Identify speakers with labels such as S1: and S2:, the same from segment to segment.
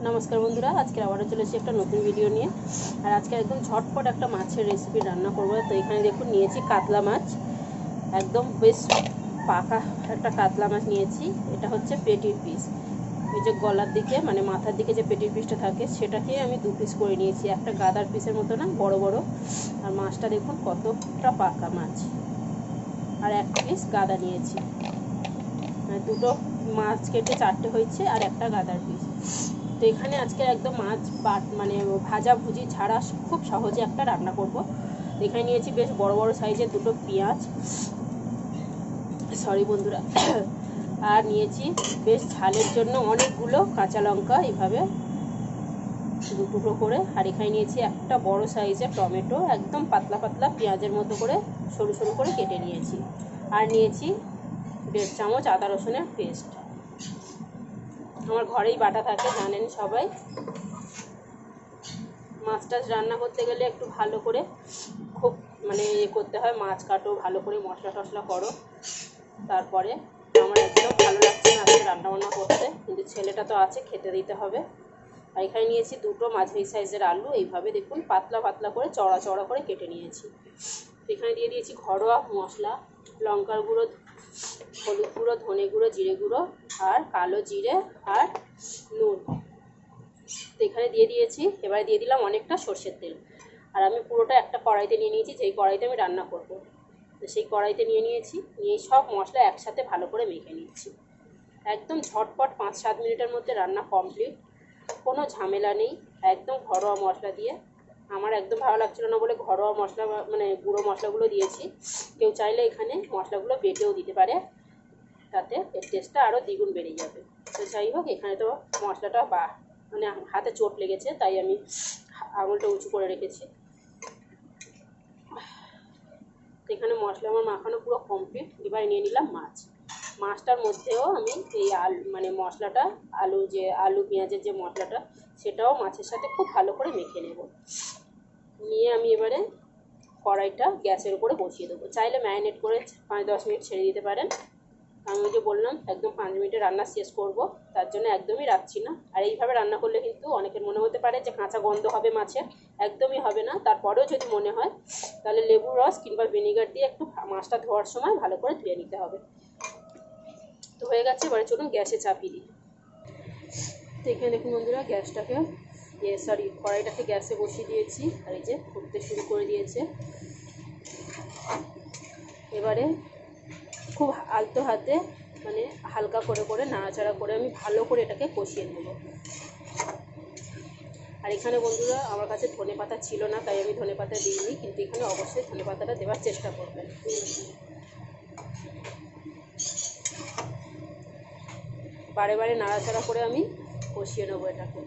S1: নমস্কার বন্ধুরা, আজকে আবারও চলে এসেছি একটা নতুন ভিডিও নিয়ে। আর আজকে একদম ঝটপট একটা মাছের রেসিপি রান্না করবো। তো এখানে দেখুন নিয়েছি কাতলা মাছ, একদম বেশ পাকা একটা কাতলা মাছ নিয়েছি। এটা হচ্ছে পেটির পিস, এই যে গলার দিকে মানে মাথার দিকে যে পেটির পিসটা থাকে সেটাকে আমি 2 পিস করে নিয়েছি, একটা গাদার পিসের মতো না, বড় বড়। আর মাছটা দেখুন কতটা পাকা মাছ, আর 1 পিস গাদা নিয়েছি, মানে দুটো মাছ কেটে 4টে হয়েছে আর একটা গাদার পিস। তো এখানে আজকে একদম মাছ মানে ভাজা ভুজি ছাড়া খুব সহজে একটা রান্না করব। এখানে নিয়েছি বেশ বড় বড় সাইজের 2টো পেঁয়াজ, সরি বন্ধুরা, আর নিয়েছি বেশ ঝালের জন্য অনেকগুলো কাঁচা লঙ্কা, এইভাবে 2 টুকরো করে। আর এখানে নিয়েছি একটা বড় সাইজের টমেটো, একদম পাতলা পাতলা পেঁয়াজের মতো করে সরু সরু করে কেটে নিয়েছি। আর নিয়েছি 1.5 চামচ আদা রসুনের পেস্ট, আমার ঘরেই বাটা থাকে, জানেন সবাই। মাছ টাছ রান্না করতে গেলে একটু ভালো করে খুব মানে করতে হয়, মাছ কাটো ভালো করে, মশলা টশলা করো, তারপরে। আমার একদম ভালো লাগছে না আজকে রান্নাবান্না করতে, কিন্তু ছেলেটা তো আছে, খেতে দিতে হবে। আর এখানে নিয়েছি 2টো মাঝারি সাইজের আলু, এইভাবে দেখুন পাতলা পাতলা করে চড়া চড়া করে কেটে নিয়েছি। এখানে দিয়ে দিয়েছি ঘরোয়া মশলা, লঙ্কার গুঁড়ো, হলুদ গুঁড়ো, ধনে গুঁড়ো, জিরে গুঁড়ো, আর কালো জিরে, আর নুন। তো এখানে দিয়ে দিয়েছি। এবারে দিয়ে দিলাম অনেকটা সর্ষের তেল। আর আমি পুরোটা একটা কড়াইতে নিয়ে নিয়েছি, যেই কড়াইতে আমি রান্না করব। তো সেই কড়াইতে নিয়ে নিয়েছি, নিয়ে সব মশলা একসাথে ভালো করে মেখে নিচ্ছি। একদম ঝটপট 5-7 মিনিটের মধ্যে রান্না কমপ্লিট, কোনো ঝামেলা নেই, একদম ঘরোয়া মশলা দিয়ে। আমার একদম ভালো লাগছিল না বলে ঘরোয়া মশলা মানে গুঁড়ো মশলাগুলো দিয়েছি। কেউ চাইলে এখানে মশলাগুলো বেটেও দিতে পারে, তাতে এর টেস্টটা আরও দ্বিগুণ বেড়ে যাবে। তো যাই হোক, এখানে তো মশলাটা মানে হাতে চোট লেগেছে, তাই আমি আঙুলটা উঁচু করে রেখেছি। এখানে মশলা আমার মাখানো পুরো কমপ্লিট। এবার নিয়ে নিলাম মাছটার মধ্যেও আমি এই মানে মশলাটা, আলু পেঁয়াজের যে মশলাটা, সেটাও মাছের সাথে খুব ভালো করে মেখে নেব। নিয়ে আমি এবারে কড়াইটা গ্যাসের উপরে বসিয়ে দেবো। চাইলে ম্যারিনেট করে 5-10 মিনিট ছেড়ে দিতে পারেন। আমি যে বললাম একদম 5 মিনিটে রান্না শেষ করব, তার জন্য একদমই রাখছি না। আর এইভাবে রান্না করলে কিন্তু অনেকের মনে হতে পারে যে কাঁচা গন্ধ হবে মাছের, একদমই হবে না। তারপরেও যদি মনে হয় তাহলে লেবুর রস কিংবা ভিনেগার দিয়ে একটু মাছটা ধোয়ার সময় ভালো করে ধুয়ে নিতে হবে। তো হয়ে গেছে, এবারে চলুন গ্যাসে চাপিয়ে দিই। তো এখানে দেখুন বন্ধুরা, কড়াইটাকে গ্যাসে বসিয়ে দিয়েছি, আর এই যে ফুটতে শুরু করে দিয়েছে। এবারে খুব আলতো হাতে মানে হালকা করে করে নাড়াচাড়া করে আমি ভালো করে এটাকে কষিয়ে নেব। আর এখানে বন্ধুরা আমার কাছে ধনেপাতা ছিল না, তাই আমি ধনেপাতা দিইনি, কিন্তু এখানে অবশ্যই ধনেপাতাটা দেওয়ার চেষ্টা করবেন। বারে বারে নাড়াচাড়া করে আমি কষিয়ে নেবো এটাকে।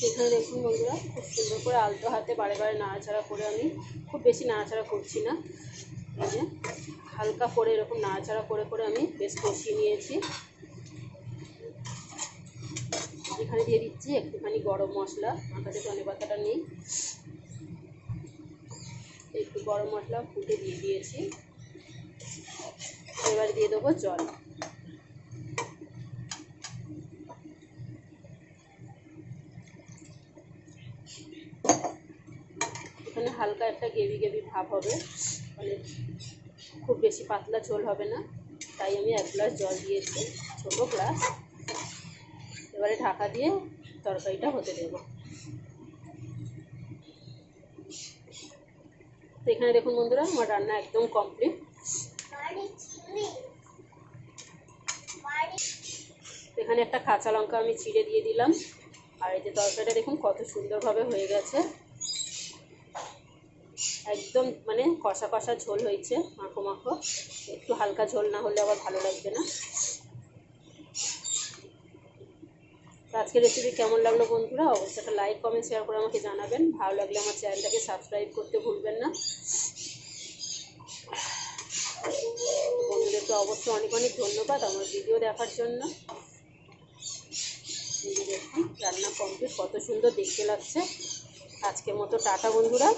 S1: এখানে দেখুন বন্ধুরা, খুব সুন্দর করে আলতো হাতে বারে বারে নাড়াচাড়া করে, আমি খুব বেশি নাড়াচাড়া করছি না, এই যে হালকা করে এরকম নাড়াচাড়া করে করে আমি বেশ কষিয়ে নিয়েছি। এখানে দিয়ে দিচ্ছি একটুখানি গরম মশলা, আমার কাছে ধনেপাতাটা নেই, একটু গরম মশলা ফুটে দিয়ে দিয়েছি। এবার দিয়ে দেবো জল। এখানে হালকা একটা গ্রেভি গ্রেভি ভাব হবে, মানে খুব বেশি পাতলা ঝোল হবে না, তাই আমি 1 গ্লাস জল দিয়েছি, ছোটো গ্লাস। এবারে ঢাকা দিয়ে তরকারিটা হতে দেব। তো এখানে দেখুন বন্ধুরা, আমার রান্না একদম কমপ্লিট। এখানে একটা কাঁচা লঙ্কা আমি চিড়ে দিয়ে দিলাম। আর এই যে তরকারিটা দেখুন কত সুন্দরভাবে হয়ে গেছে, একদম মানে কষা কষা ঝোল হয়েছে, মাখো মাখো। একটু হালকা ঝোল না হলে আবার ভালো লাগবে না। তো আজকের রেসিপি কেমন লাগলো বন্ধুরা, অবশ্যই একটা লাইক কমেন্ট শেয়ার করে আমাকে জানাবেন। ভালো লাগলে আমার চ্যানেলটাকে সাবস্ক্রাইব করতে ভুলবেন না। বন্ধুদেরকে অবশ্যই অনেক অনেক ধন্যবাদ আমার ভিডিও দেখার জন্য। দেখুন রান্না কমপ্লিট, কত সুন্দর দেখতে লাগছে। আজকের মতো টাটা বন্ধুরা।